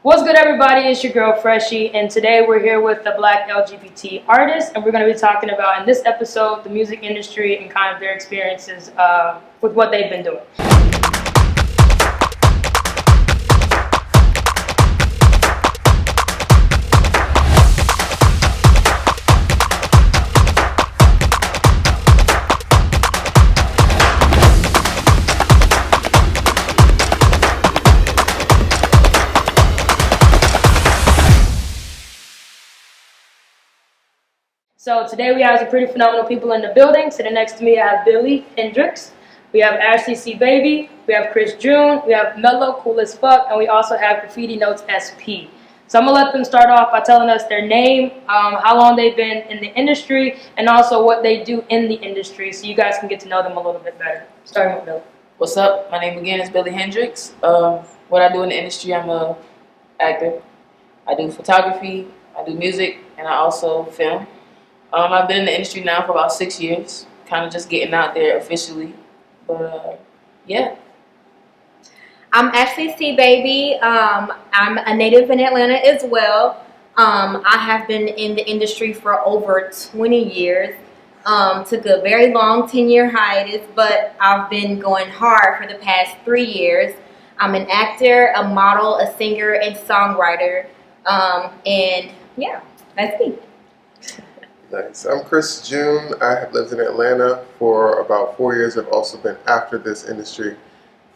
What's good, everybody? It's your girl Freshie, and today we're here with the Black LGBT artists, and we're going to be talking about, in this episode, the music industry and kind of their experiences with what they've been doing. So today we have some pretty phenomenal people in the building. Sitting next to me, I have Billy Hendricks. We have Ashley C. Baby. We have Chris June. We have Mello, Cool as Fuck. And we also have Graffiti Notes SP. So I'm going to let them start off by telling us their name, how long they've been in the industry, and also what they do in the industry so you guys can get to know them a little bit better. Starting with Billy. What's up? My name again is Billy Hendricks. What I do in the industry, I'm an actor. I do photography, I do music, and I also film. I've been in the industry now for about 6 years, kind of just getting out there officially. But yeah. I'm Ashley C. Baby. I'm a native in Atlanta as well. I have been in the industry for over 20 years. Took a very long 10-year hiatus, but I've been going hard for the past 3 years. I'm an actor, a model, a singer, and songwriter. And yeah, that's me. Nice. I'm Chris June. I have lived in Atlanta for about 4 years. I've also been after this industry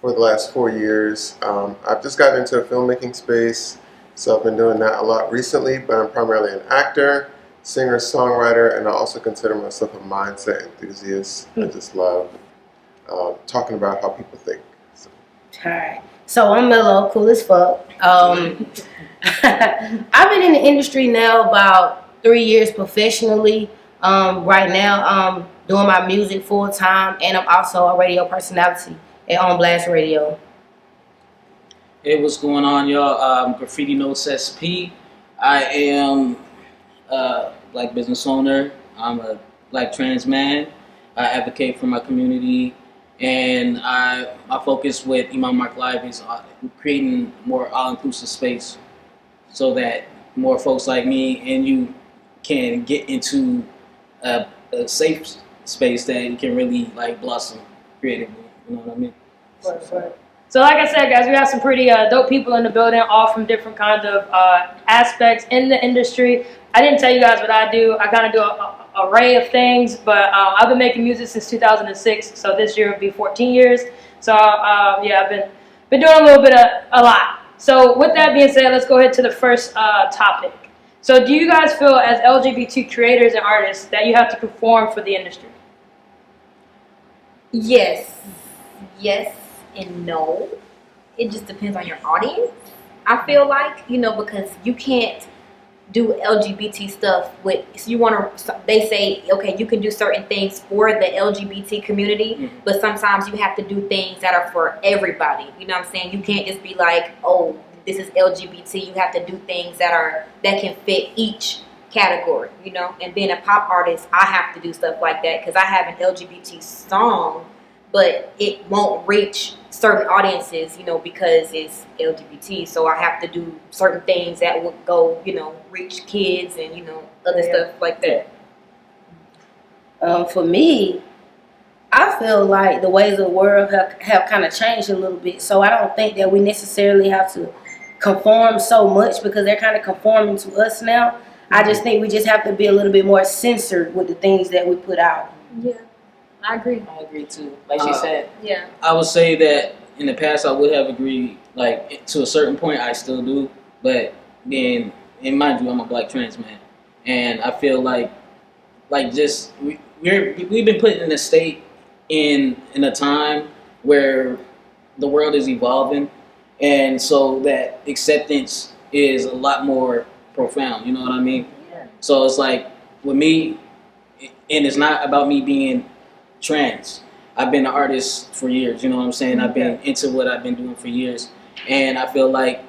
for the last 4 years. I've just gotten into a filmmaking space, so I've been doing that a lot recently, but I'm primarily an actor, singer, songwriter, and I also consider myself a mindset enthusiast. I just love talking about how people think. So. Alright. So I'm Mello, Cool as Fuck. I've been in the industry now about 3 years professionally. Right now, I'm doing my music full time, and I'm also a radio personality at On Blast Radio. Hey, what's going on, y'all? Graffiti Notes SP. I am a black business owner. I'm a black trans man. I advocate for my community, and my focus with Imam Mark Live is creating more all-inclusive space so that more folks like me and you can get into a safe space that you can really blossom creatively. You know what I mean? Right. So like I said, guys, we have some pretty dope people in the building, all from different kinds of aspects in the industry. I didn't tell you guys what I do. I kind of do an array of things, but I've been making music since 2006, so this year will be 14 years. So yeah, I've been doing a little bit of a lot. So with that being said, let's go ahead to the first topic. So do you guys feel, as LGBT creators and artists, that you have to perform for the industry? Yes and no. It just depends on your audience. I feel like, because you can't do LGBT stuff with, they say, okay, you can do certain things for the LGBT community, but sometimes you have to do things that are for everybody. You know what I'm saying? You can't just be like, oh, this is LGBT. You have to do things that can fit each category, And being a pop artist, I have to do stuff like that because I have an LGBT song, but it won't reach certain audiences, because it's LGBT. So I have to do certain things that would go, reach kids and, other stuff like that. For me, I feel like the ways of the world have kind of changed a little bit. So I don't think that we necessarily have to conform so much because they're kind of conforming to us now. I just think we just have to be a little bit more censored with the things that we put out. Yeah, I agree. I agree too. Like she said. Yeah. I would say that in the past I would have agreed, to a certain point I still do, but then, and mind you, I'm a black trans man, and I feel like we've been put in a state in a time where the world is evolving. And so that acceptance is a lot more profound, you know what I mean? Yeah. So it's like, with me, and it's not about me being trans. I've been an artist for years, you know what I'm saying? I've been into what I've been doing for years. And I feel like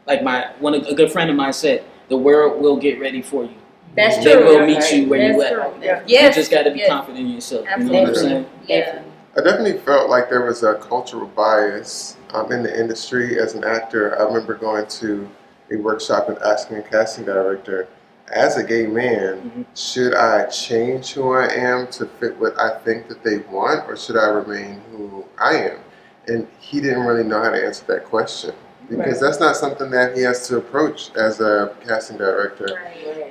a good friend of mine said, the world will get ready for you. That's They true. will meet you where you at. Yes. You just got to be confident in yourself. Absolutely. You know what I'm saying? Yeah. I definitely felt like there was a cultural bias in the industry as an actor. I remember going to a workshop and asking a casting director, as a gay man, should I change who I am to fit what I think that they want, or should I remain who I am? And he didn't really know how to answer that question, because that's not something that he has to approach as a casting director.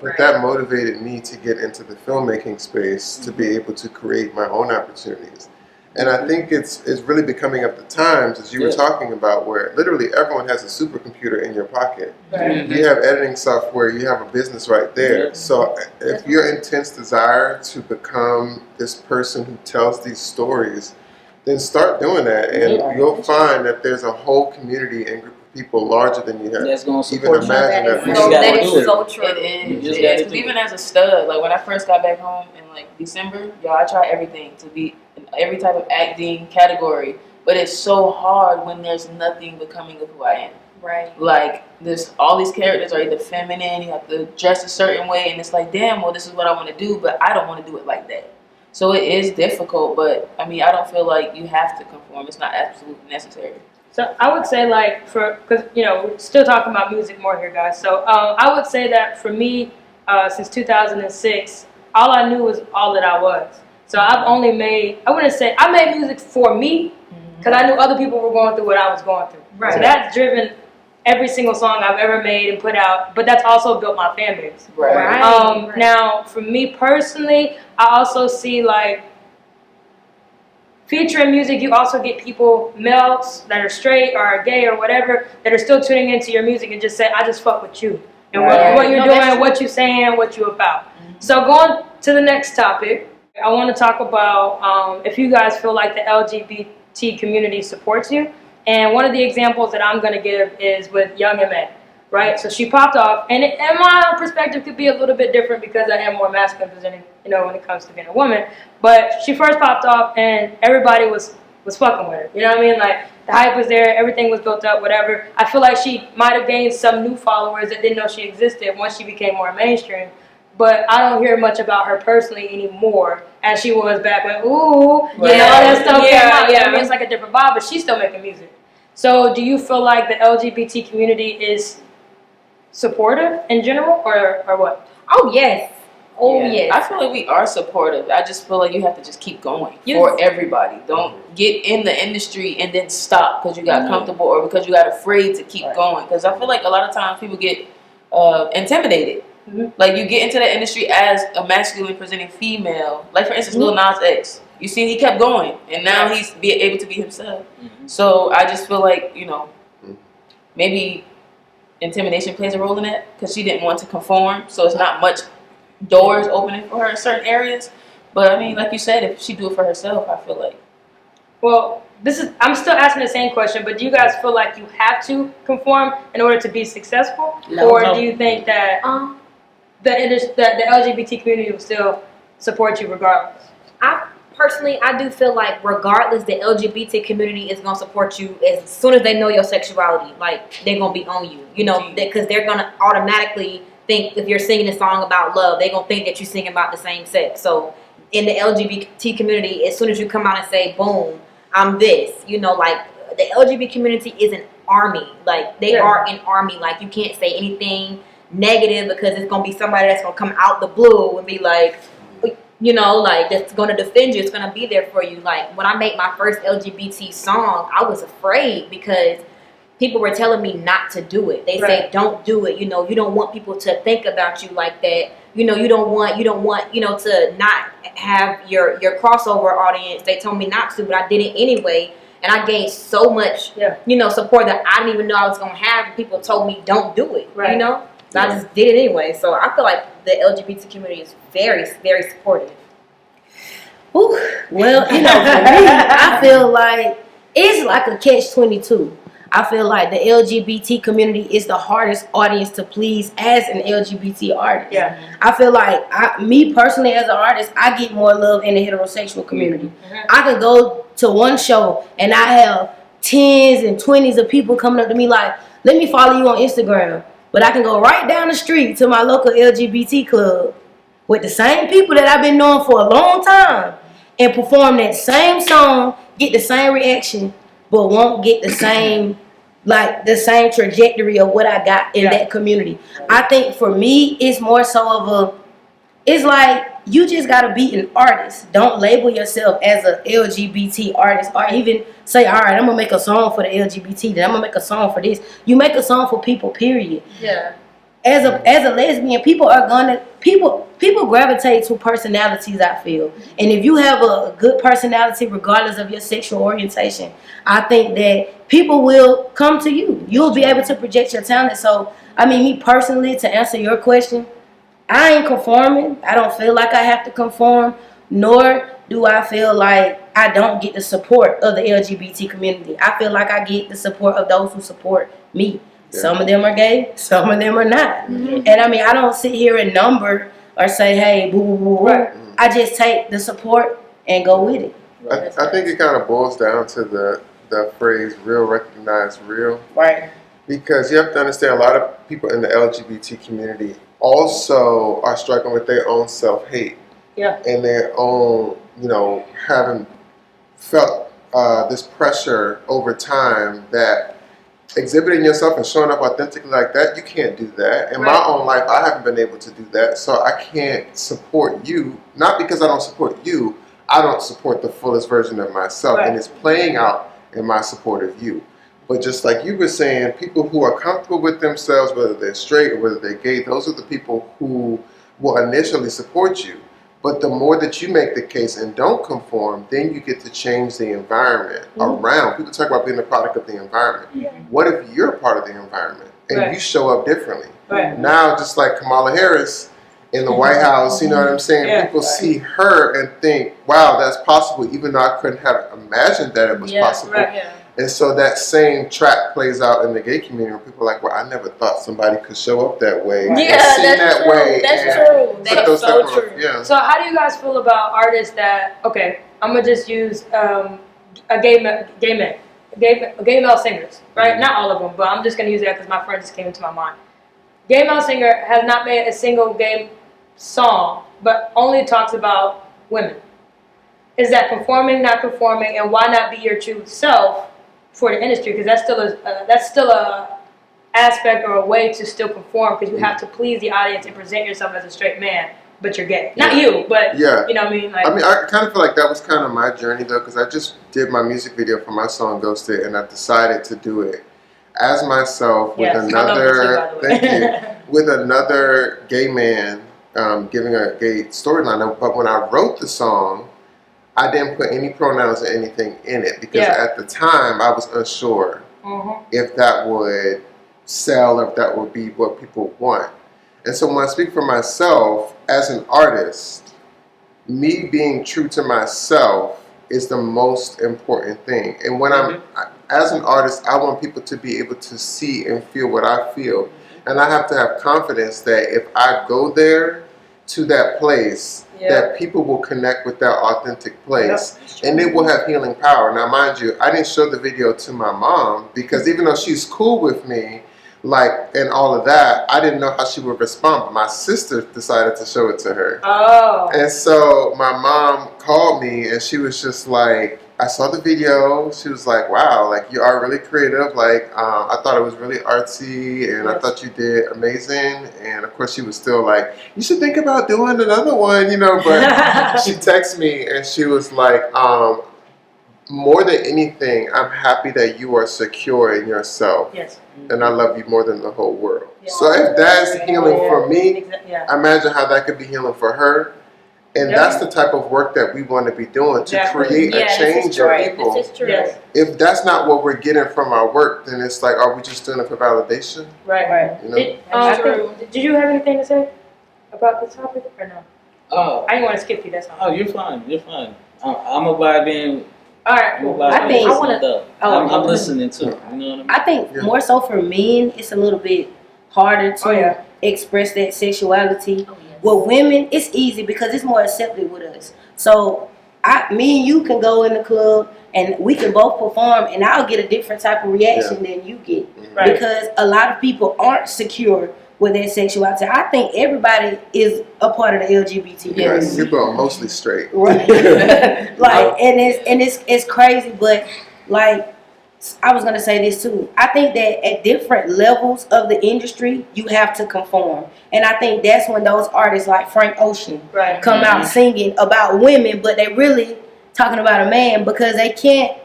But that motivated me to get into the filmmaking space to be able to create my own opportunities. And I think it's really becoming of the times, as you were talking about, where literally everyone has a supercomputer in your pocket. You have editing software, you have a business right there. So if your intense desire to become this person who tells these stories, then start doing that, and you'll find that there's a whole community and group of people larger than you have That's gonna even support you. imagine that. That is so true. It is. You just It gotta is. do 'Cause it. even as a stud, like when I first got back home in like December, y'all, I tried everything to be in every type of acting category, but it's so hard when there's nothing becoming of who I am. Right. Like this, all these characters are either feminine, you have to dress a certain way, and it's like, damn, well, this is what I want to do, but I don't want to do it like that. So it is difficult, but I mean, I don't feel like you have to conform. It's not absolutely necessary. So I would say, like, because we're still talking about music more here, guys. So I would say that for me, since 2006, all I knew was all that I was. So I've only made, I wouldn't say, I made music for me, because I knew other people were going through what I was going through. Right. So that's driven every single song I've ever made and put out, but that's also built my fan base. Right. Now, for me personally, I also see, like, featuring music, you also get people, males that are straight or gay or whatever, that are still tuning into your music and just say, I just fuck with you. And what you're doing, what you're saying, what you're about. So going to the next topic, I want to talk about if you guys feel like the LGBT community supports you. And one of the examples that I'm going to give is with Young M.A., right? So she popped off, and my perspective could be a little bit different because I am more masculine presenting, when it comes to being a woman. But she first popped off, and everybody was fucking with her. You know what I mean? Like, the hype was there, everything was built up, whatever. I feel like she might have gained some new followers that didn't know she existed once she became more mainstream. But I don't hear much about her personally anymore as she was back when, all that stuff came out. I mean, it's like a different vibe, but she's still making music. So do you feel like the LGBT community is supportive in general, or what? Oh, yes. Yes. I feel like we are supportive. I just feel like you have to just keep going for everybody. Don't get in the industry and then stop because you got comfortable or because you got afraid to keep going. Because I feel like a lot of times people get intimidated. Like, you get into the industry as a masculine presenting female. Like, for instance, Lil Nas X. You see, he kept going, and now he's able to be himself. So I just feel like, maybe intimidation plays a role in that because she didn't want to conform. So it's not much doors opening for her in certain areas. But I mean, like you said, if she do it for herself, I feel like. Well, I'm still asking the same question, but do you guys feel like you have to conform in order to be successful? Or do you think that the LGBT community will still support you regardless? I do feel like regardless, the LGBT community is going to support you as soon as they know your sexuality. Like, they're going to be on you, because they're going to automatically think if you're singing a song about love, they're going to think that you're singing about the same sex. So in the LGBT community, as soon as you come out and say, boom, I'm this, like, the LGBT community is an army. Like, they are an army. Like, you can't say anything negative because it's going to be somebody that's going to come out the blue and be like, like, that's going to defend you. It's going to be there for you. Like, when I made my first LGBT song, I was afraid because people were telling me not to do it. They say, don't do it. You don't want people to think about you like that. You don't want, to not have your crossover audience. They told me not to, but I did it anyway. And I gained so much, support that I didn't even know I was going to have. People told me, don't do it, So I just did it anyway. So I feel like the LGBT community is very, very supportive. Ooh, well, for me, I feel like it's like a catch-22. I feel like the LGBT community is the hardest audience to please as an LGBT artist. Yeah. I feel like me personally as an artist, I get more love in the heterosexual community. I can go to one show and I have 10s and 20s of people coming up to me like, let me follow you on Instagram. But I can go right down the street to my local LGBT club with the same people that I've been knowing for a long time and perform that same song, get the same reaction, but won't get the same like the same trajectory of what I got in that community. I think for me, it's more so of it's like you just gotta be an artist. Don't label yourself as a LGBT artist, or even say, all right, I'm gonna make a song for the LGBT, then I'm gonna make a song for this. You make a song for people, period. Yeah. As a lesbian, people gravitate to personalities, I feel. And if you have a good personality, regardless of your sexual orientation, I think that people will come to you. You'll be able to project your talent. So, I mean, me personally, to answer your question, I ain't conforming. I don't feel like I have to conform, nor do I feel like I don't get the support of the LGBT community. I feel like I get the support of those who support me. Yeah. Some of them are gay, some of them are not. Mm-hmm. And I mean, I don't sit here and number or say, hey, boo, boo, boo, boo. Right. I just take the support and go with it. I think it kind of boils down to the phrase real recognize real. Right. Because you have to understand, a lot of people in the LGBT community also are struggling with their own self-hate. Yeah. And their own, having felt this pressure over time that exhibiting yourself and showing up authentically like that, you can't do that. In my own life, I haven't been able to do that. So I can't support you, not because I don't support you, I don't support the fullest version of myself. Right. And it's playing out in my support of you. But just like you were saying, people who are comfortable with themselves, whether they're straight or whether they're gay, those are the people who will initially support you. But the more that you make the case and don't conform, then you get to change the environment around. People talk about being the product of the environment. Yeah. What if you're part of the environment and you show up differently? Right. Now, just like Kamala Harris in the White House, you know what I'm saying? Yeah. People see her and think, wow, that's possible, even though I couldn't have imagined that it was possible. Right. Yeah. And so that same track plays out in the gay community where people are like, well, I never thought somebody could show up that way. Yeah, that's true. That's true. That's so true. Yeah. So how do you guys feel about artists that, okay, I'm going to just use gay male singers, right? Mm-hmm. Not all of them, but I'm just going to use that because my friend just came into my mind. Gay male singer has not made a single gay song, but only talks about women. Is that conforming, not conforming, and why not be your true self for the industry? Because that's still a aspect or a way to still conform, because you have to please the audience and present yourself as a straight man, but you're gay. Not you, but you know what I mean? Like, I kind of feel like that was kind of my journey though, because I just did my music video for my song Ghosted, and I decided to do it as myself with with another gay man giving a gay storyline. But when I wrote the song, I didn't put any pronouns or anything in it because at the time I was unsure if that would sell or if that would be what people want. And so when I speak for myself as an artist, me being true to myself is the most important thing. And when as an artist, I want people to be able to see and feel what I feel. And I have to have confidence that if I go there to that place, that people will connect with that authentic place, and it will have healing power. Now, mind you, I didn't show the video to my mom because even though she's cool with me, and all of that, I didn't know how she would respond. But my sister decided to show it to her. Oh. And so my mom called me, and she was just like, I saw the video. She was like, wow, like you are really creative. Like, I thought it was really artsy, and I thought you did amazing. And of course, she was still like, you should think about doing another one, but she texted me and she was like, more than anything, I'm happy that you are secure in yourself. Yes. And I love you more than the whole world. Yeah. So if that's healing for me, imagine how that could be healing for her. And that's the type of work that we want to be doing to create a change in people. This is true. Yes. If that's not what we're getting from our work, then it's like, are we just doing it for validation? Right. Did you have anything to say about the topic or no? I didn't want to skip you. That's all. Oh, you're fine. I'm a vibe in. All right, cool. I think I'm listening too. You know what I mean? I think more so for men, it's a little bit harder to express that sexuality. With women, it's easy because it's more accepted with us. So, me and you can go in the club and we can both perform, and I'll get a different type of reaction than you get because a lot of people aren't secure with their sexuality. I think everybody is a part of the LGBT. Yes, people are mostly straight. Right. And it's crazy, but I was gonna say this too. I think that at different levels of the industry, you have to conform, and I think that's when those artists like Frank Ocean Right. come out singing about women, but they really talking about a man because they can't.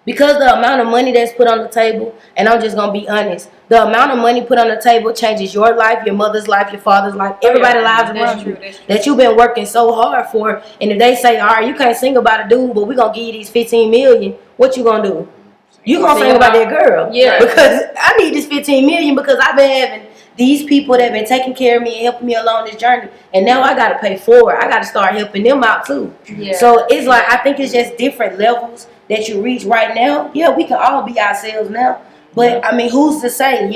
Because the amount of money that's put on the table, and I'm just gonna be honest, the amount of money put on the table changes your life, your mother's life, your father's life, everybody's lives around you that you've been working so hard for. And if they say, all right, you can't sing about a dude, but we're gonna give you these 15 million, what you gonna do? You gonna sing about that girl. Yeah. Because I need this 15 million because I've been having these people that have been taking care of me and helping me along this journey. And now I gotta pay forward. I gotta start helping them out too. Yeah. So it's like, I think it's just different levels that you reach right now. Yeah, we can all be ourselves now. But I mean, who's to say,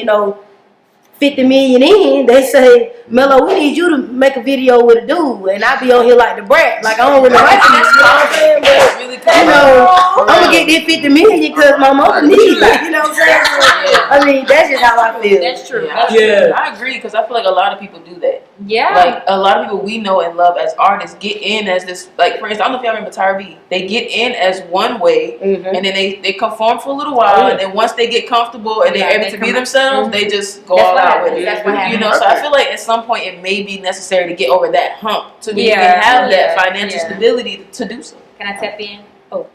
50 million in, they say, Mello, we need you to make a video with a dude. And I be on here like the brat. Like, I don't really like you, you know what I'm saying? But, I'm going to get this 50 million because my mama needs it, you know what I'm saying? So, I mean, that's just how I feel. That's true. Yeah, I agree because I feel like a lot of people do that. Yeah. Like a lot of people we know and love as artists get in as this. Like for instance, I don't know if y'all remember Tyra B. They get in as one way, and then they conform for a little while, and then once they get comfortable and they're able to be themselves, they just go all out with it. That's what happens. So I feel like at some point it may be necessary to get over that hump to even have that financial stability to do so. Can I tap in? Oh,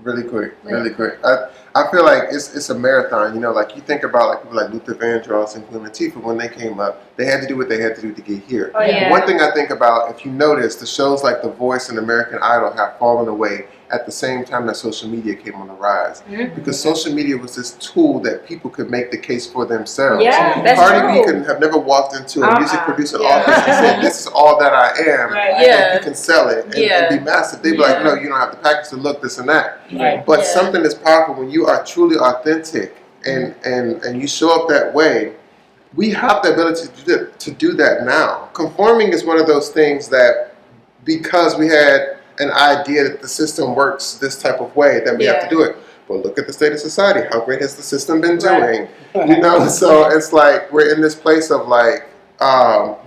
Really quick. I feel like it's a marathon. Like you think about like people like Luther Vandross and Queen Latifah when they came up, they had to do what they had to do to get here. Oh, yeah. One thing I think about, if you notice, the shows like The Voice and American Idol have fallen away at the same time that social media came on the rise. Because social media was this tool that people could make the case for themselves. Yeah, that's Cardi B true. could have never walked into a music producer office and said, "This is all that I am." And you can sell it and be massive. They'd be like, "No, you don't have the package to look, this and that." Right. But something is powerful when you are truly authentic and you show up that way. We have the ability to do that now. Conforming is one of those things that, because we had an idea that the system works this type of way, that we have to do it. But look at the state of society. How great has the system been doing? So it's like we're in this place of like,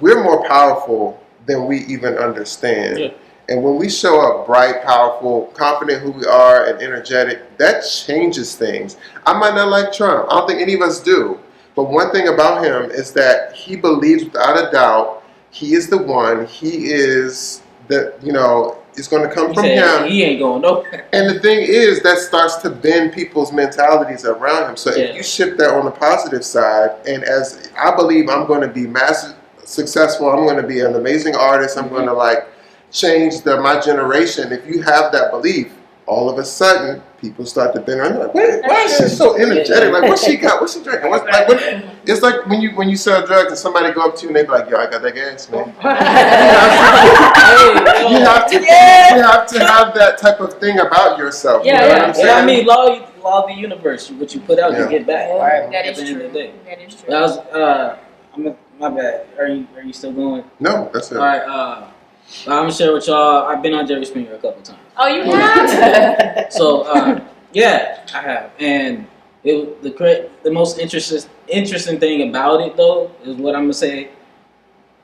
we're more powerful than we even understand. Yeah. And when we show up bright, powerful, confident who we are, and energetic, that changes things. I might not like Trump. I don't think any of us do. But one thing about him is that he believes without a doubt he is the one. He is the, it's going to come from him. He ain't going nowhere. And the thing is, that starts to bend people's mentalities around him. So if you shift that on the positive side, and as I believe I'm going to be massive, successful, I'm going to be an amazing artist, I'm going to change my generation. If you have that belief, all of a sudden people start to bend around. Like, wait, why is she so energetic? Like, what's she got? What's she drinking? It's like when you sell drugs and somebody go up to you and they be like, "Yo, I got that gas, man." You have to have that type of thing about yourself. You know what I'm saying? I mean, law of the universe. What you put out, you get back. Right. That At is the end true. of the day. That is true. That was my bad. Are you still going? No, that's it. All right. I'm gonna share with y'all. I've been on Jerry Springer a couple times. Oh, you have? So yeah, I have, and the most interesting thing about it though is what I'm gonna say,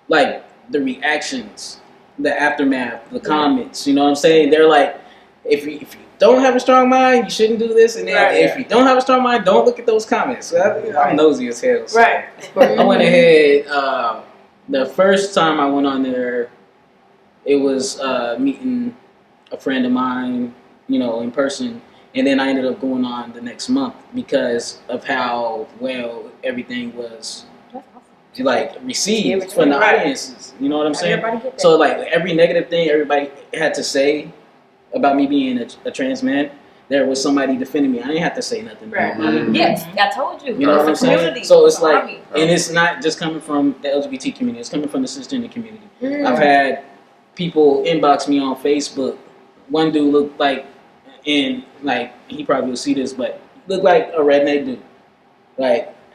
like the reactions, the aftermath, the comments. You know what I'm saying? They're like, if you don't have a strong mind, you shouldn't do this, and then if you don't have a strong mind, don't look at those comments. So I'm nosy as hell. So I went ahead. The first time I went on there, it was meeting a friend of mine, in person. And then I ended up going on the next month because of how well everything was received from the audiences. You know what I'm saying? So every negative thing everybody had to say about me being a trans man, there was somebody defending me. I didn't have to say nothing. Yes, I told you. You know what I'm saying? Community. So it's and it's not just coming from the LGBT community. It's coming from the cisgender community. I've had people inbox me on Facebook. One dude looked he probably will see this, but looked like a redneck dude.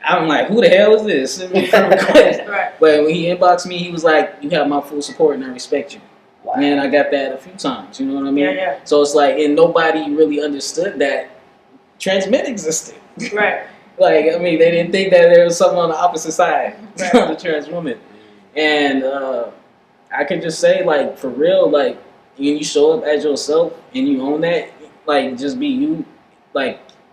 I'm like, who the hell is this? Send me a friend request. But when he inboxed me, he was like, "You have my full support and I respect you." Wow. And I got that a few times. You know what I mean? Yeah. So it's and nobody really understood that trans men existed. Right. They didn't think that there was something on the opposite side of the trans woman. And I can just say, for real, when you show up as yourself and you own that, just be you,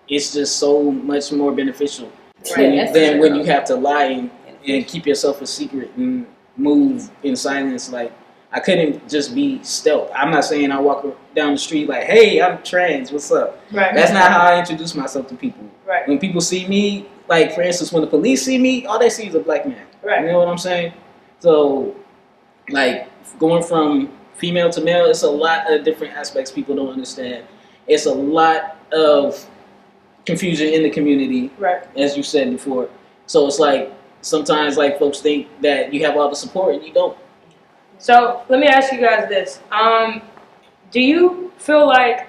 it's just so much more beneficial Right. than when you have to lie and keep yourself a secret and move in silence. Like, I couldn't just be stealth. I'm not saying I walk down the street like, hey, I'm trans, what's up? Right. That's not how I introduce myself to people. Right. When people see me, like, for instance, when the police see me, all they see is a black man. Right. You know what I'm saying? So, like, going from female to male, it's a lot of different aspects people don't understand. It's a lot of confusion in the community, Right. as you said before. So it's like, sometimes, like, folks think that you have all the support and you don't. So let me ask you guys this. Do you feel like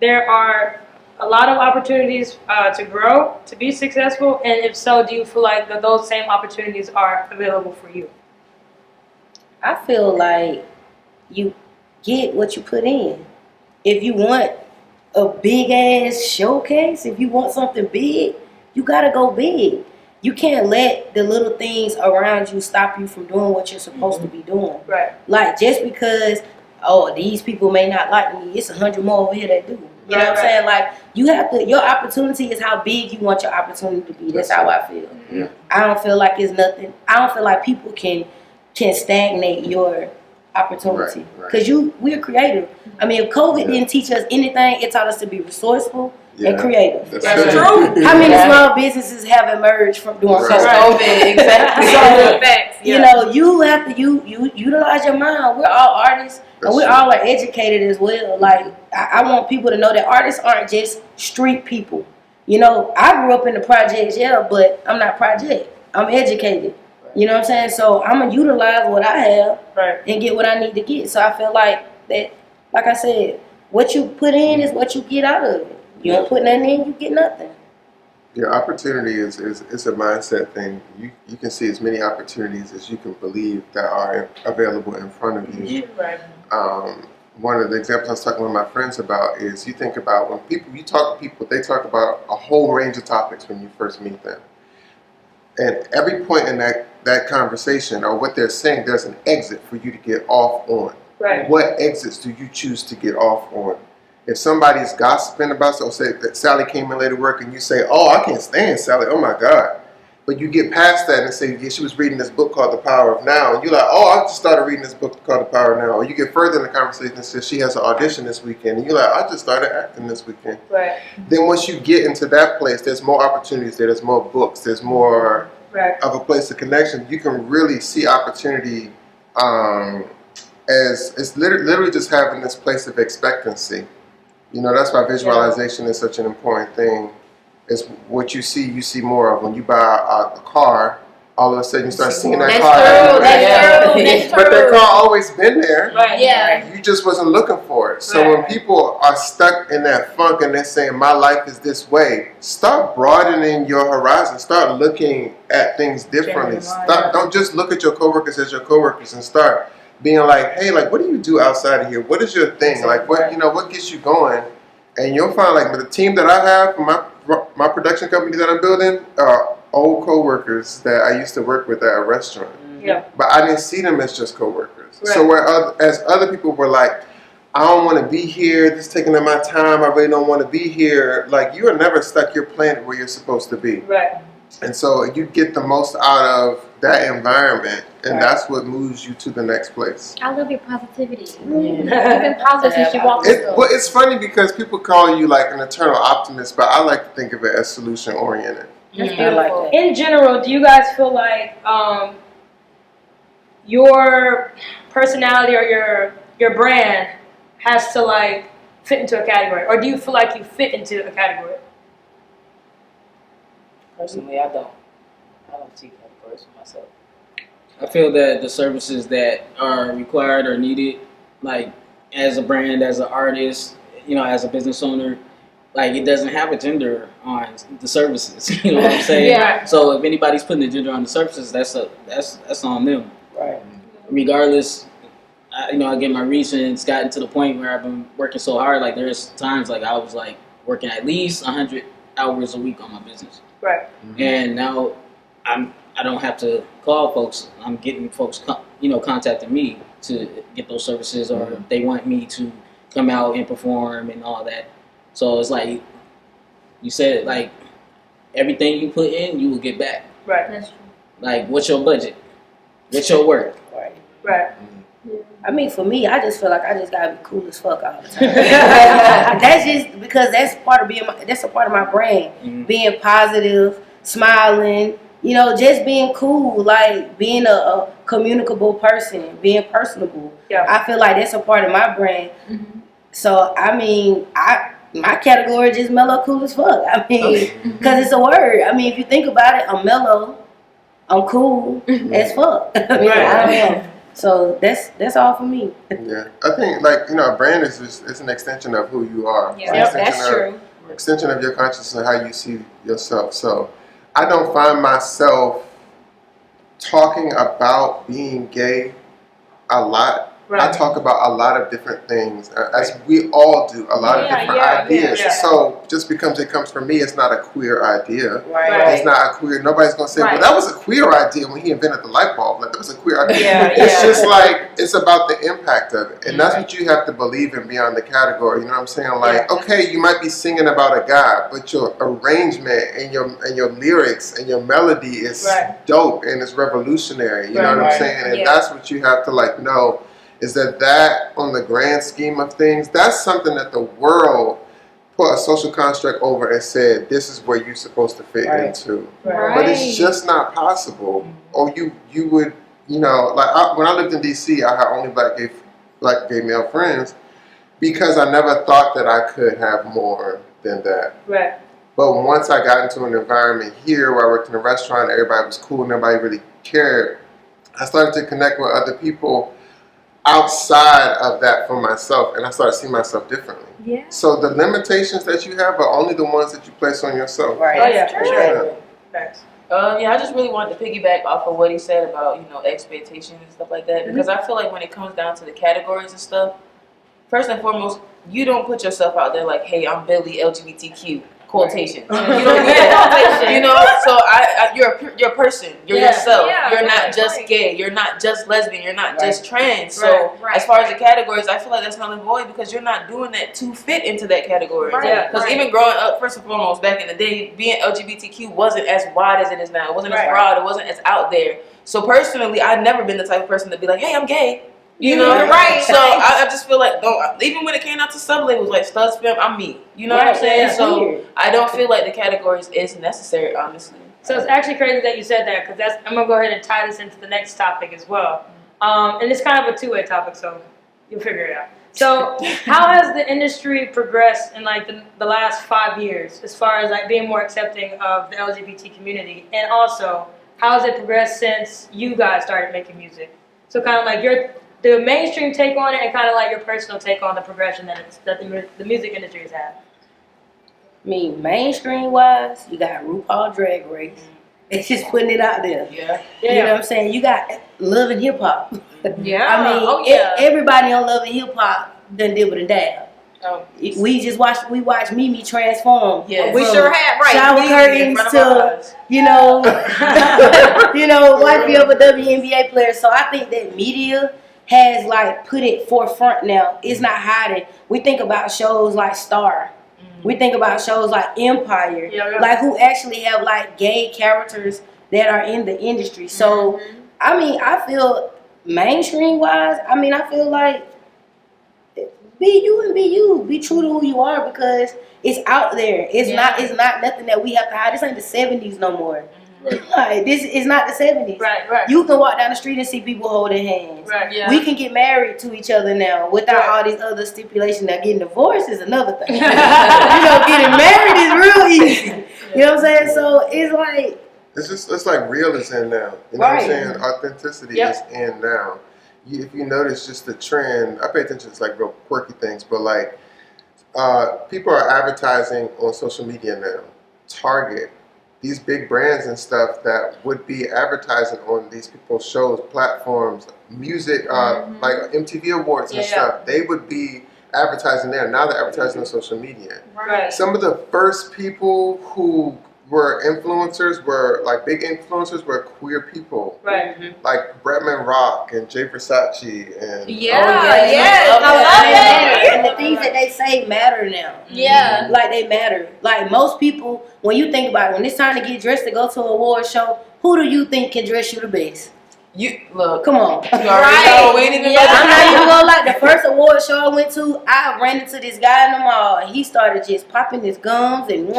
there are a lot of opportunities to grow, to be successful? And if so, do you feel like that those same opportunities are available for you? I feel like you get what you put in. If you want a big ass showcase, if you want something big, you gotta go big. You can't let the little things around you stop you from doing what you're supposed to be doing. Right. Like, just because, oh, these people may not like me, it's 100 more over here that do. You know what I'm saying? Like, you have to, your opportunity is how big you want your opportunity to be. That's how I feel. Yeah. I don't feel like it's nothing. I don't feel like people can stagnate your opportunity. Right. Because we're creative. I mean, if COVID didn't teach us anything, it taught us to be resourceful and creative. That's true. true. How many small businesses have emerged from doing Right. COVID? COVID, exactly. So, Facts. you know, you have to you utilize your mind. We're all artists, and we all are educated as well. Like, I want people to know that artists aren't just street people. You know, I grew up in the projects, yeah, but I'm not project. I'm educated. You know what I'm saying? So I'm gonna utilize what I have Right. and get what I need to get. So I feel like that, like I said, what you put in is what you get out of it. You don't put nothing in, you get nothing. Your opportunity is a mindset thing. You can see as many opportunities as you can believe that are available in front of you. Right. One of the examples I was talking with my friends about is you think about when you talk to people, they talk about a whole range of topics when you first meet them. And every point in that conversation or what they're saying, there's an exit for you to get off on. Right. What exits do you choose to get off on? If somebody's gossiping about, so say that Sally came in late to work and you say, oh, I can't stand Sally, oh my God. But you get past that and say, yeah, she was reading this book called The Power of Now. And you're like, oh, I just started reading this book called The Power of Now. Or you get further in the conversation and say she has an audition this weekend. And you're like, I just started acting this weekend. Right. Then once you get into that place, there's more opportunities there. There's more books. There's more of a place of connection. You can really see opportunity as it's literally just having this place of expectancy. You know, that's why visualization is such an important thing. It's what you see more of. When you buy a car, all of a sudden you start seeing that car. That's true. But that car always been there. Right. Yeah. You just wasn't looking for it. So when people are stuck in that funk and they're saying, my life is this way, start broadening your horizon. Start looking at things differently. Don't just look at your coworkers as your coworkers and start being like, hey, like, what do you do outside of here? What is your thing? Like, what gets you going? And you'll find, like, with the team that I have for my production company that I'm building, old coworkers that I used to work with at a restaurant. Yeah. But I didn't see them as just coworkers. Right. So as other people were like, I don't want to be here, this is taking up my time, I really don't want to be here. Like, you are never stuck, you're planted where you're supposed to be. Right. And so you get the most out of that environment, and that's what moves you to the next place. I love your positivity. You've been positive since you walked in. Well, it's funny because people call you like an eternal optimist, but I like to think of it as solution oriented. That's I beautiful. like that. In general, do you guys feel like your personality or your brand has to like fit into a category, or do you feel like you fit into a category? Personally, I don't see categories for myself. I feel that the services that are required or needed, like as a brand, as an artist, you know, as a business owner, like it doesn't have a gender on the services. You know what I'm saying? Yeah. So if anybody's putting a gender on the services, that's on them. Right. Regardless, I get my reach, and it's gotten to the point where I've been working so hard. Like there's times like I was like working at least 100 hours a week on my business. Right. And now I don't have to call folks. I'm getting folks, contacting me to get those services, or if they want me to come out and perform and all that. So it's like You said like everything you put in, you will get back. Right. That's true. Like, what's your budget? What's your work? Right. Right. I mean, for me, I just feel like I just gotta be cool as fuck all the time. That's just because that's part of that's a part of my brand. Mhm. Being positive, smiling, you know, just being cool, like being a communicable person, being personable. Yeah. I feel like that's a part of my brand. So I mean, my category is just mellow, cool as fuck. I mean, because it's a word. I mean, if you think about it, I'm mellow, I'm cool as fuck. I mean, I don't know. So that's all for me. Yeah, I think like a brand is just, it's an extension of who you are. Yeah, It's an that's extension true. extension of your consciousness and how you see yourself. So I don't find myself talking about being gay a lot. Right. I talk about a lot of different things, as we all do, a lot of different ideas. yeah. So just because it comes from me, it's not a queer idea. Right. It's not a queer. Nobody's gonna say, "Well, that was a queer idea when he invented the light bulb." Like that was a queer idea. Yeah, It's yeah. just like it's about the impact of it, and that's what you have to believe in beyond the category. You know what I'm saying? Like, okay, you might be singing about a guy, but your arrangement and your lyrics and your melody is dope and it's revolutionary. You know what I'm saying? And that's what you have to like know. Is that on the grand scheme of things, that's something that the world put a social construct over and said, this is where you're supposed to fit into. Right. But it's just not possible. Or you would, like when I lived in DC, I had only black gay male friends because I never thought that I could have more than that. Right. But once I got into an environment here where I worked in a restaurant, everybody was cool, nobody really cared, I started to connect with other people outside of that for myself, and I started seeing myself differently. Yeah. So the limitations that you have are only the ones that you place on yourself. Right. Oh yeah, for That's sure. Yeah. Thanks. Yeah, I just really wanted to piggyback off of what he said about, expectations and stuff like that. Because I feel like when it comes down to the categories and stuff, first and foremost, you don't put yourself out there like, hey, I'm Billy LGBTQ. Quotations. You don't do that. So you're a person. You're yourself. Yeah, you're not just gay. You're not just lesbian. You're not just trans. So Right. as far as the categories, I feel like that's null and void because you're not doing that to fit into that category. Because even growing up, first and foremost, back in the day, being LGBTQ wasn't as wide as it is now. It wasn't as broad. It wasn't as out there. So personally, I've never been the type of person to be like, hey, I'm gay. You know, Right. So I just feel like, even when it came out to sub-labels like Studs Film, I'm me. You know what I'm saying? Yeah. So I don't feel like the categories is necessary, honestly. So it's actually crazy that you said that because I'm gonna go ahead and tie this into the next topic as well. And it's kind of a two-way topic, so you'll figure it out. So how has the industry progressed in like the last 5 years as far as like being more accepting of the LGBT community, and also how has it progressed since you guys started making music? So kind of like the mainstream take on it and kind of like your personal take on the progression that the music industry has had. I mean, mainstream wise, you got RuPaul Drag Race. It's just putting it out there. Yeah. You know what I'm saying? You got Love and Hip Hop. Yeah. I mean, everybody on Love and Hip Hop done did with a dab. Oh. We watched Mimi transform. Yes. We sure have, right? Shower curtains to, white people WNBA players. So I think that media has like put it forefront now. It's not hiding. We think about shows like Star. We think about shows like Empire, like who actually have like gay characters that are in the industry. So, I mean, I feel mainstream wise, I feel like be you and be you. Be true to who you are because it's out there. It's not nothing that we have to hide. This ain't the 70s no more. Like, this is not the 70s. Right. You can walk down the street and see people holding hands. Right. Yeah. We can get married to each other now without all these other stipulations. Now, getting divorced is another thing. Getting married is real easy. You know what I'm saying? So it's like it's like real is in now. You know what I'm saying? Authenticity is in now. If you notice just the trend, I pay attention to like real quirky things, but like people are advertising on social media now. Target, these big brands and stuff that would be advertising on these people's shows, platforms, music, like MTV Awards and stuff, they would be advertising there. Now they're advertising on social media. Right. Some of the first people who were influencers, were like big influencers, were queer people. Right. Like Bretman Rock and Jay Versace and Yes, I love that. it. And the things that they say matter now. Yeah. Like they matter. Like most people, when you think about it, when it's time to get dressed to go to an award show, who do you think can dress you the best? You look. Come on. You already know. We ain't even about to I'm not even gonna lie. The first award show I went to, I ran into this guy in the mall, and he started just popping his gums, and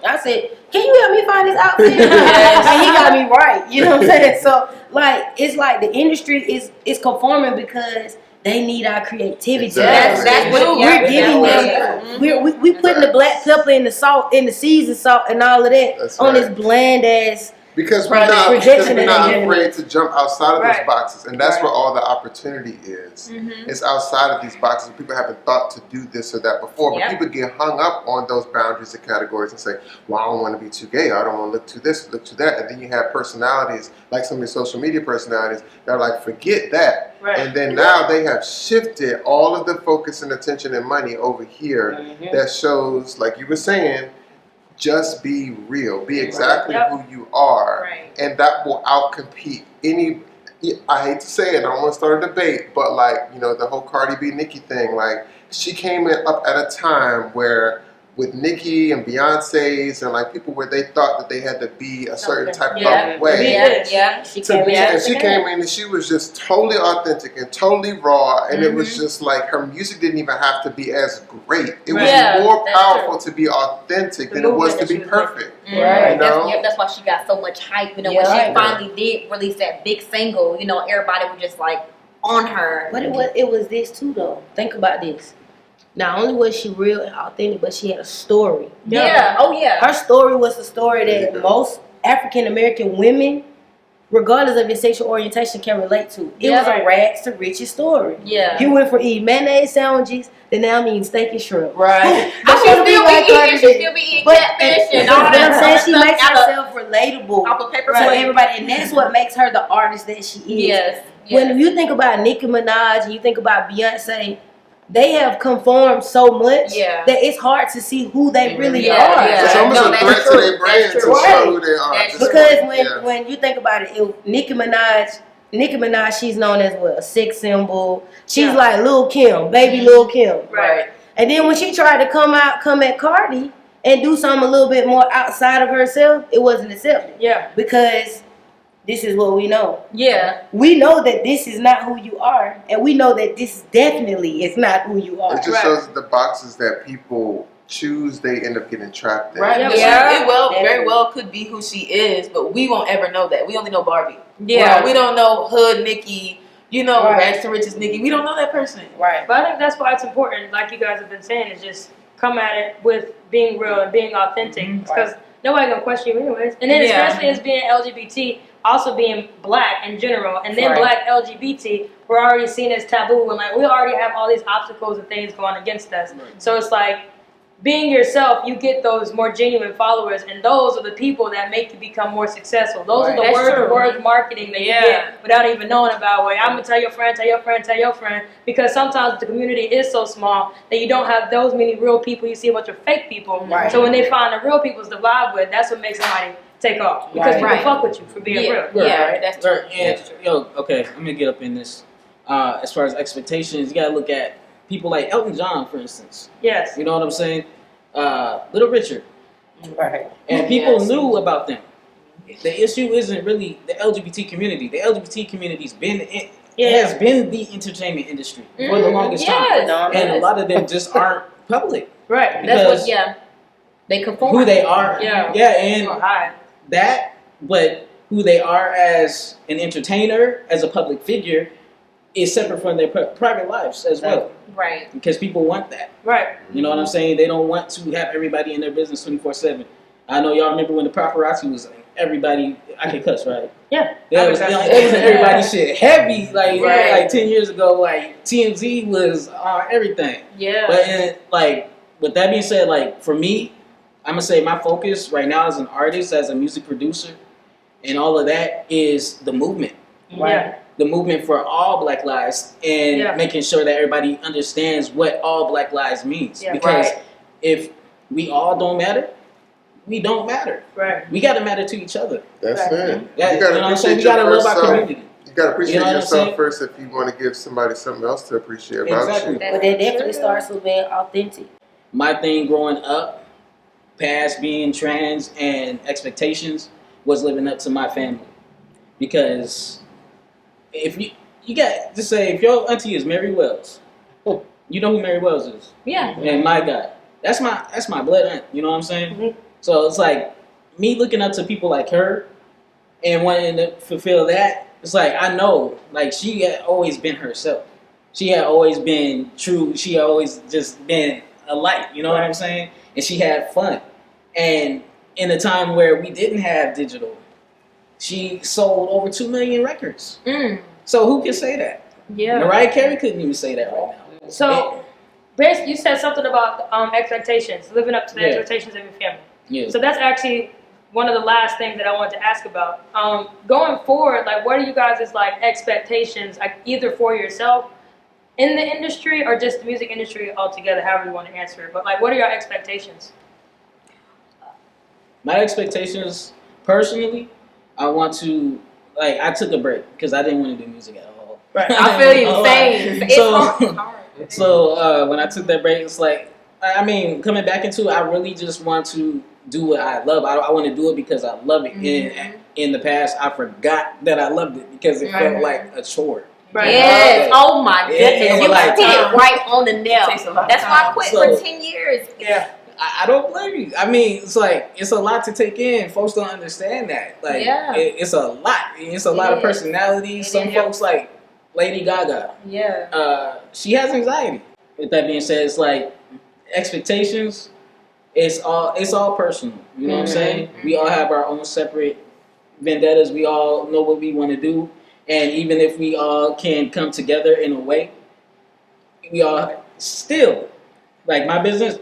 I said, "Can you help me find this outfit?" And he got me right. You know what I'm saying? So, like, it's like the industry is conforming because they need our creativity. Exactly. That's what We're giving them. We putting the black pepper in the salt, in the seasoned salt, and all of that That's on right. this bland ass. Because we're Right. not, Rejection because we're not and afraid to jump outside of those Right. boxes, and that's Right. where all the opportunity is. It's outside of these boxes. People haven't thought to do this or that before, but Yep. people get hung up on those boundaries and categories and say, "Well, I don't want to be too gay. I don't want to look too this, look too that." And then you have personalities like some of the social media personalities that are like, "Forget that." Right. And then now they have shifted all of the focus and attention and money over here. That shows, like you were saying, just be real. Be exactly Yep. who you are. Right. And that will outcompete any. I hate to say it, I don't want to start a debate, but like, you know, the whole Cardi B Nicki thing, like she came up at a time where with Nicki and Beyonce's and like people where they thought that they had to be a certain type Yeah. of way. Yeah. She To came be, in. and she came in and she was just totally authentic and totally raw, and it was just like her music didn't even have to be as great. It was Yeah, more that's powerful to be authentic than it was to be perfect. Right. You know? That's why she got so much hype. You know, Yeah, when she right. finally did release that big single, you know, everybody was just like on her. But it was this too though. Think about this. Not only was she real and authentic, but she had a story. Yeah. Oh yeah. Her story was the story that most African American women, regardless of your sexual orientation, can relate to. It was a rags to riches story. Yeah. You went from eating mayonnaise sandwiches to now eating steak and shrimp. Right. But she wanna still like be Cardi eating. She B. still be eating But catfish and but all what that I'm saying, other she stuff makes out of- herself relatable off of paper to plate. everybody, and that's what makes her the artist that she is. Yes. When you think about Nicki Minaj and you think about Beyonce, they have conformed so much Yeah. that it's hard to see who they really Yeah, are. yeah. It's almost No, a that's threat to true. their brand That's to true. show who they are. That's Just- Because when you think about it, Nicki Minaj, she's known as what, a sex symbol. She's like Lil Kim, baby Lil Kim. Right. And then when she tried to come at Cardi and do something a little bit more outside of herself, it wasn't accepted. Yeah. Because this is what we know. Yeah. We know that this is not who you are, and we know that this definitely is not who you are. It just shows the boxes that people choose, they end up getting trapped in. Right. Yeah. It well Definitely. very well could be who she is, but we won't ever know that. We only know Barbie. Yeah. We don't know Hood Nikki. You know, Right. Rags to Riches Nikki. We don't know that person. Right. But I think that's why it's important, like you guys have been saying, is just come at it with being real and being authentic. Because nobody gonna question you anyways. And then Yeah. especially as being LGBT, also being black in general, and then Right. black LGBT, we're already seen as taboo, and like we already have all these obstacles and things going against us. So it's like being yourself, you get those more genuine followers, and those are the people that make you become more successful. Those Right. are the That's word true. to word marketing that you get without even knowing about. Where I'm gonna tell your friend, tell your friend, tell your friend, because sometimes the community is so small that you don't have those many real people. You see a bunch of fake people. Right. So when they find the real people's to vibe with, that's what makes somebody take off, because people Right. fuck with you for being real. Yeah. That's true. Right, and, okay, I'm gonna get up in this. As far as expectations, you gotta look at people like Elton John, for instance. Yes. You know what I'm saying? Little Richard, Right. and people Yes. knew about them. The issue isn't really the LGBT community. The LGBT community's has been the entertainment industry for the longest time, and a lot of them just aren't public. Right. That's Because what. They conform. who they are, Yeah. and Or hide. that, but who they are as an entertainer, as a public figure, is separate from their private lives as well. Right. Because people want that. Right. You know what I'm saying? They don't want to have everybody in their business 24/7. I know y'all remember when the paparazzi was like, everybody. I can cuss, right? Yeah. Yeah, it was everybody shit heavy. Like Right. like 10 years ago, like TMZ was on everything. Yeah. But like with that being said, like for me, I'm gonna say my focus right now as an artist, as a music producer, and all of that is the movement. Yeah. The movement for all Black lives, and making sure that everybody understands what all Black lives means. Yeah. Because if we all don't matter, we don't matter. Right. We got to matter to each other. That's Right. it. That, You gotta you know what I'm saying? appreciate We your got to love first our self. community. You gotta appreciate You know what I'm yourself saying? first if you want to give somebody something else to appreciate about Exactly. you. But that definitely starts with being authentic. My thing growing up, past being trans and expectations, was living up to my family. Because if you got to say, if your auntie is Mary Wells, you know who Mary Wells is. Yeah. And my God, that's my blood aunt. You know what I'm saying? Mm-hmm. So it's like me looking up to people like her and wanting to fulfill that. It's like I know, like she had always been herself. She had always been true. She had always just been a light. You know what I'm saying? And she had fun. And in a time where we didn't have digital, she sold over 2 million records. So who can say that? Yeah. Mariah Carey couldn't even say that right now. So, basically, you said something about expectations, living up to the Yeah. expectations of your family. Yeah. So that's actually one of the last things that I wanted to ask about. Going forward, like, what are you guys' like expectations, like either for yourself in the industry or just the music industry altogether? However you want to answer it, but like, what are your expectations? My expectations, personally, I want to, like, I took a break because I didn't want to do music at all. Right. I feel you. Same. It's hard. So when I took that break, it's like, I mean, coming back into it, I really just want to do what I love. I want to do it because I love it. And in the past, I forgot that I loved it because it felt like a chore. Right. Yes. Oh my goodness. Yeah, You like, hit it right on the nail. Takes a lot of That's why I time. quit So- for 10 years. Yeah. I don't blame you. I mean, it's like, it's a lot to take in. Folks don't understand that. Like, Yeah. it's a lot. It's a lot of is. personalities. It Some is. folks, like Lady Gaga, Yeah. she has anxiety. With that being said, it's like expectations. It's all personal. You know what I'm saying? We all have our own separate vendettas. We all know what we want to do, and even if we all can come together in a way, we all still like my business.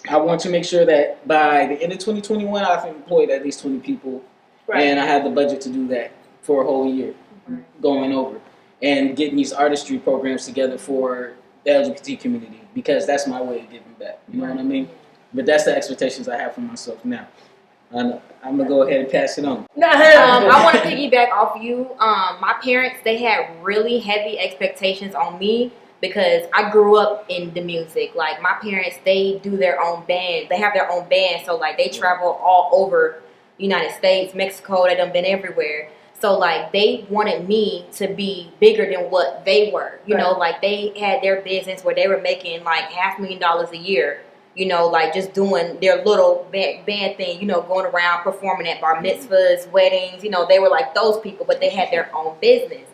I want to make sure that by the end of 2021, I've employed at least 20 people, Right. and I have the budget to do that for a whole year, going over and getting these artistry programs together for the LGBT community because that's my way of giving back. You know what I mean? But that's the expectations I have for myself now. I'm gonna go ahead and pass it on. I want to piggyback off you. My parents, they had really heavy expectations on me because I grew up in the music. Like my parents, they do their own band. They have their own band, so like they travel all over the United States, Mexico. They done been everywhere. So like they wanted me to be bigger than what they were. You know, like they had their business where they were making like $500,000 a year. You know, like just doing their little band thing, you know, going around performing at bar mitzvahs, weddings, you know, they were like those people, but they had their own business.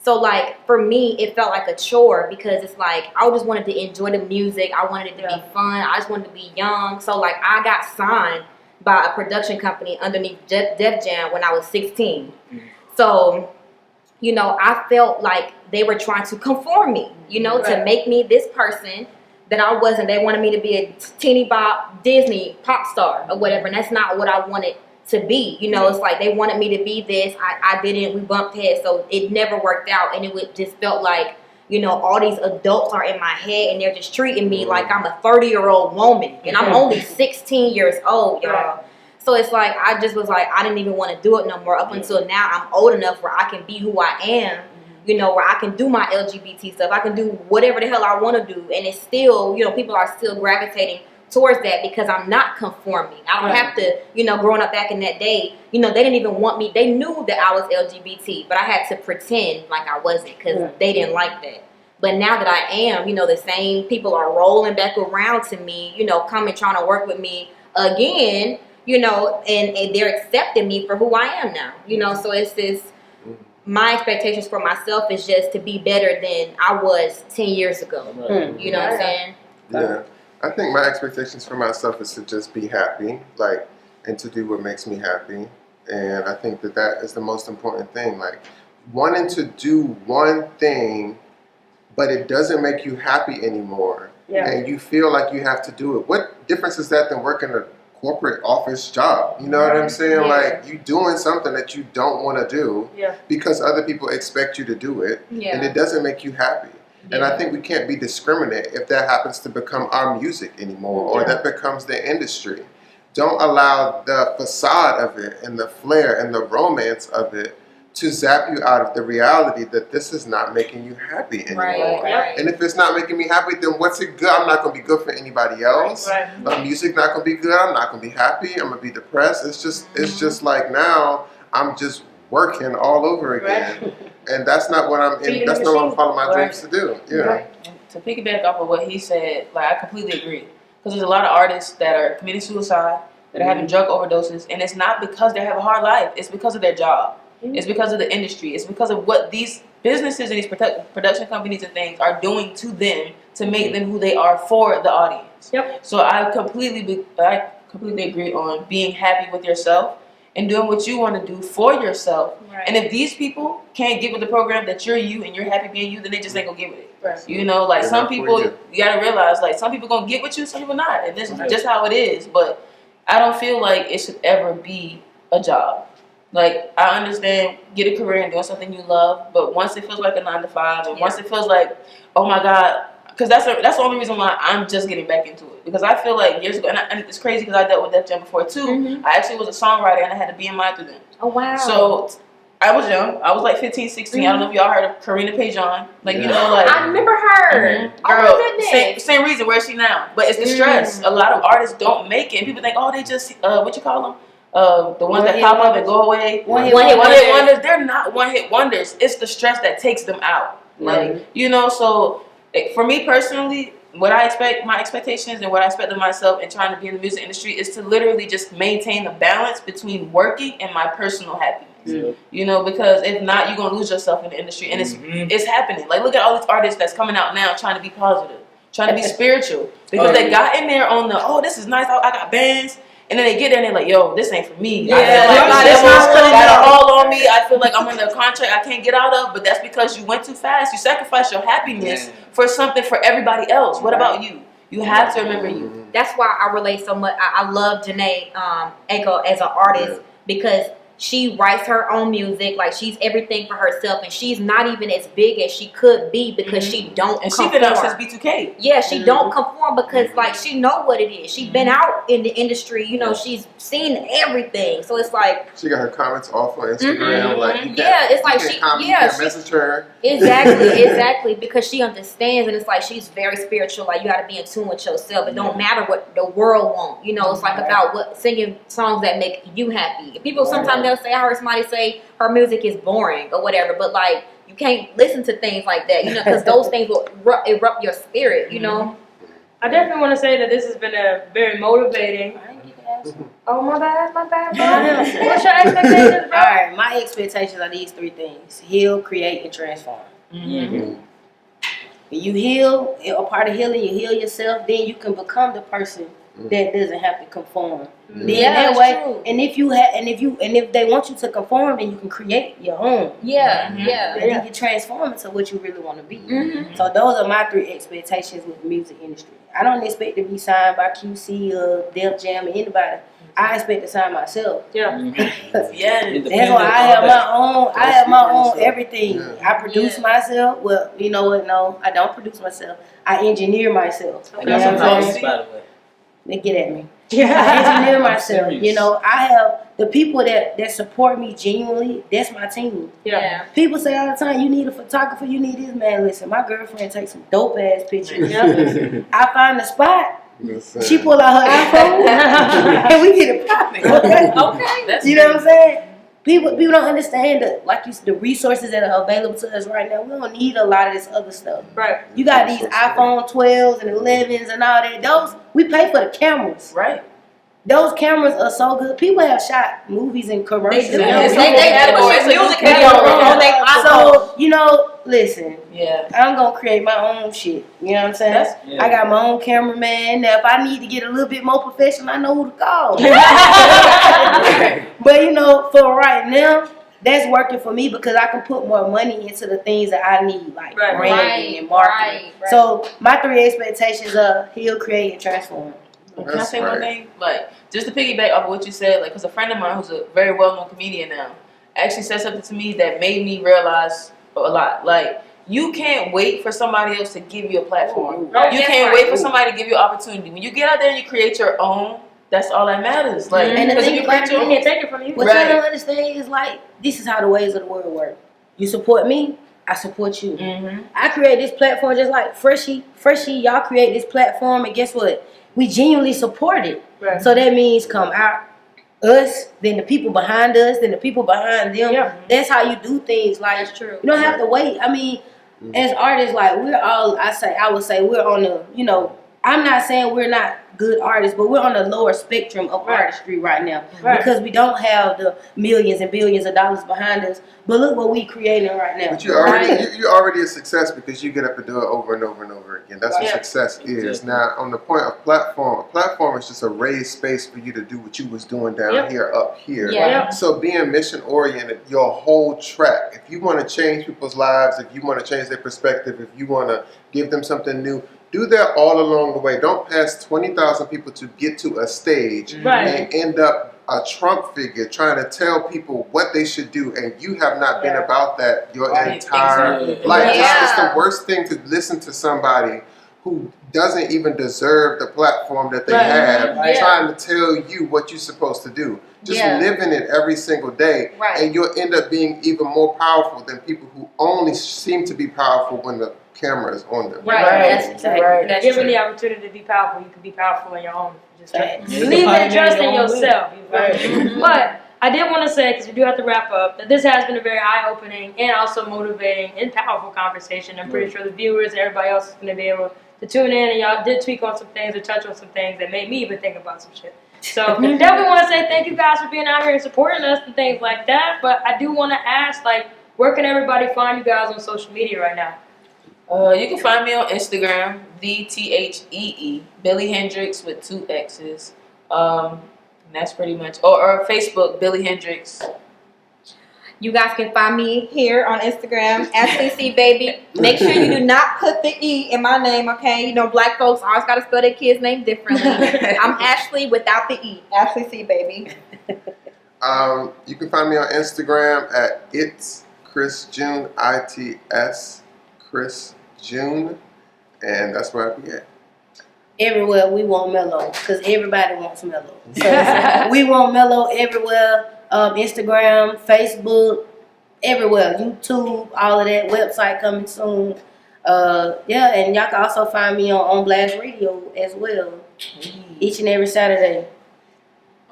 So like for me, it felt like a chore because it's like I just wanted to enjoy the music. I wanted it to be fun. I just wanted to be young. So like I got signed by a production company underneath Def Jam when I was 16. So, you know, I felt like they were trying to conform me, you know, to make me this person that I wasn't. They wanted me to be a teeny bop Disney pop star or whatever, and that's not what I wanted to be. You know, it's like they wanted me to be this. I didn't. We bumped heads, so it never worked out, and it would just felt like, you know, all these adults are in my head, and they're just treating me like I'm a 30-year-old woman, and I'm only 16 years old, y'all. So it's like I just was like I didn't even want to do it no more. Up until now, I'm old enough where I can be who I am. You know, where I can do my LGBT stuff. I can do whatever the hell I want to do. And it's still, you know, people are still gravitating towards that because I'm not conforming. I don't have to, you know, growing up back in that day, you know, they didn't even want me. They knew that I was LGBT, but I had to pretend like I wasn't because they didn't like that. But now that I am, you know, the same people are rolling back around to me, you know, coming trying to work with me again, you know, and they're accepting me for who I am now, you know. So it's this. My expectations for myself is just to be better than I was 10 years ago. You know what I'm saying? Yeah. I think my expectations for myself is to just be happy, like, and to do what makes me happy. And I think that is the most important thing. Like, wanting to do one thing, but it doesn't make you happy anymore. And you feel like you have to do it. What difference is that than working a corporate office job? You know what I'm saying? Like, you doing something that you don't want to do because other people expect you to do it, and it doesn't make you happy. And I think we can't be discriminate if that happens to become our music anymore, or that becomes the industry. Don't allow the facade of it and the flair and the romance of it to zap you out of the reality that this is not making you happy anymore. Right. And if it's not making me happy, then what's it good? I'm not going to be good for anybody else. Right. Music not going to be good. I'm not going to be happy. I'm going to be depressed. It's just like now I'm just working all over again. And that's not what I'm in. That's not what I'm following my dreams to do. Yeah. And to piggyback off of what he said, like I completely agree. Because there's a lot of artists that are committing suicide, that are having drug overdoses, and it's not because they have a hard life. It's because of their job. It's because of the industry. It's because of what these businesses and these production companies and things are doing to them to make them who they are for the audience. Yep. So I completely agree on being happy with yourself and doing what you want to do for yourself. Right. And if these people can't get with the program that you're you and you're happy being you, then they just ain't gonna get with it. Right. You know, like They're some not for people, you. you gotta realize, like some people gonna get with you, some people not, and this is just how it is. But I don't feel like it should ever be a job. Like I understand, get a career and doing something you love, but once it feels like a 9 to 5, and once it feels like, oh my God, because that's the only reason why I'm just getting back into it. Because I feel like years ago, and it's crazy because I dealt with Def Jam before too. I actually was a songwriter and I had a BMI through them. Oh wow. So I was young. I was like 15, 16. I don't know if y'all heard of Karina Pajon. Like you know, like I remember her. girl, Oh my goodness. same reason. Where's she now? But it's the stress. A lot of artists don't make it, and people think, oh, they just what you call them? The ones that pop up and go away. One-hit wonders. They're not one-hit wonders. It's the stress that takes them out. Like you know, so for me personally, what I expect, my expectations and what I expect of myself and trying to be in the music industry is to literally just maintain the balance between working and my personal happiness. You know, because if not, you're gonna lose yourself in the industry, and it's happening. Like look at all these artists that's coming out now trying to be positive, trying to be spiritual, because they got in there on the this is nice. I got bands. And then they get there and they're like, yo, this ain't for me. Yeah, I feel like that's this not devil's really got no. it all on me. I feel like I'm under a contract I can't get out of, but that's because you went too fast. You sacrificed your happiness for something for everybody else. What about you? You have to remember you. That's why I relate so much. I love Janae Aiko as an artist because she writes her own music. Like she's everything for herself, and she's not even as big as she could be because she don't. And she's been out since B2K. Yeah, she don't conform because like she know what it is. She's been out in the industry. You know, she's seen everything. So it's like she got her comments off on Instagram. Like you it's like you she can't you can't message her. Exactly, because she understands, and it's like she's very spiritual. Like you got to be in tune with yourself. It don't matter what the world wants. You know, it's like about what singing songs that make you happy. People sometimes they'll say, I heard somebody say her music is boring or whatever, but like you can't listen to things like that, you know, because those things will erupt your spirit. You know. I definitely want to say that this has been a very motivating. Oh my bad, bro. What's your expectations, bro? Alright, my expectations are these 3 things: heal, create, and transform. When you heal, a part of healing, you heal yourself, then you can become the person that doesn't have to conform. Then that way, true. and if they want you to conform, then you can create your own. And then you transform into what you really want to be. So those are my 3 expectations with the music industry. I don't expect to be signed by QC or Def Jam or anybody. I expect to sign myself. That's why I have my own. I have my own everything. I produce myself. Well, you know what? No, I don't produce myself. I engineer myself. I You know got some what I'm thoughts, saying? by the way. They get at me. I engineer myself. serious. You know, I have the people that support me genuinely. That's my team. People say all the time, you need a photographer, you need this. Man, listen, my girlfriend takes some dope ass pictures. I find the spot. She pull out her iPhone and we get it popping. Okay. You know what I'm saying? People don't understand the resources that are available to us right now. We don't need a lot of this other stuff. Right. You got these iPhone 12s and 11s and all that. Those we pay for the cameras. Right. Those cameras are so good. People have shot movies and commercials. So, you know, listen. I'm going to create my own shit. You know what I'm saying? I got my own cameraman. Now, if I need to get a little bit more professional, I know who to call. But, you know, for right now, that's working for me because I can put more money into the things that I need, like branding and marketing. So, my 3 expectations are heal, create, and transform. Can I say one thing? Like, just to piggyback off of what you said, like, because a friend of mine who's a very well-known comedian now actually said something to me that made me realize a lot. Like, you can't wait for somebody else to give you a platform. You can't wait for somebody to give you an opportunity. When you get out there and you create your own, that's all that matters. Like, And the because thing if you about put They your can't take it from you. What Right. you don't understand is like, this is how the ways of the world work. You support me, I support you. Mhm. I create this platform just like Freshie, y'all create this platform, and guess what? We genuinely support it. Right. So that means come out us, then the people behind us, then the people behind them. Yeah. That's how you do things. Like, That's true. you don't have to wait. I mean, as artists, like we're all, I would say we're on the, you know, I'm not saying we're not good artists, but we're on the lower spectrum of Right. artistry right now Right. because we don't have the millions and billions of dollars behind us. But look what we creating right now. But you're already a success because you get up and do it over and over and over again. That's what Yeah. success is. Exactly. Now, on the point of platform, a platform is just a raised space for you to do what you was doing down Yep. here, up here. Yeah. So being mission oriented, your whole track. If you want to change people's lives, if you want to change their perspective, if you want to give them something new, do that all along the way. Don't pass 20,000 people to get to a stage Right. and end up a Trump figure trying to tell people what they should do, and you have not been Yeah. about that your Right. entire Exactly. life. Yeah. It's the worst thing to listen to somebody who doesn't even deserve the platform that they Right. have, Yeah. trying to tell you what you're supposed to do. Just Yeah. living it every single day, Right. and you'll end up being even more powerful than people who only seem to be powerful when the camera is on them. Right. Right. That's exactly. Right. That's Given true. the opportunity to be powerful, you can be powerful in your own. Just Facts. Yeah, you believe can and trust pioneer in your own way. yourself. You feel Right. me? But I did want to say, because we do have to wrap up, that this has been a very eye-opening and also motivating and powerful conversation. I'm pretty sure the viewers and everybody else is going to be able to tune in, and y'all did tweak on some things or touch on some things that made me even think about some shit. So definitely want to say thank you guys for being out here and supporting us and things like that. But I do want to ask, like, where can everybody find you guys on social media right now? You can find me on Instagram, THEE, Billy Hendrix with 2 X's. And that's pretty much, or Facebook, Billy Hendrix. You guys can find me here on Instagram, SCC Baby. Make sure you do not put the E in my name, okay? You know, black folks always got to spell their kid's name differently. I'm Ashley without the E. Ashley C Baby. You can find me on Instagram at It's Chris June, ITS Chris June, and that's where I be at. Everywhere we want mellow because everybody wants mellow. So we want mellow everywhere. Instagram, Facebook, everywhere. YouTube, all of that. Website coming soon. Yeah, and y'all can also find me on Blast Radio as well. Each and every Saturday.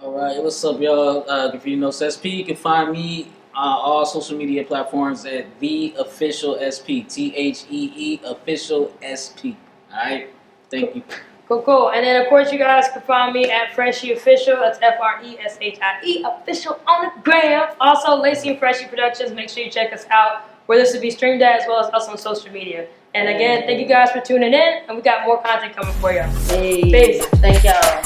All right, what's up, y'all? If you know SP, you can find me on all social media platforms at The Official SP, THEE Official SP. All right, thank you. Cool. And then, of course, you guys can find me at Freshie Official. That's FRESHIE Official on the gram. Also, Lacie and Freshie Productions. Make sure you check us out where this will be streamed at, as well as us on social media. And again, thank you guys for tuning in, and we got more content coming for you. Hey, Peace. thank y'all.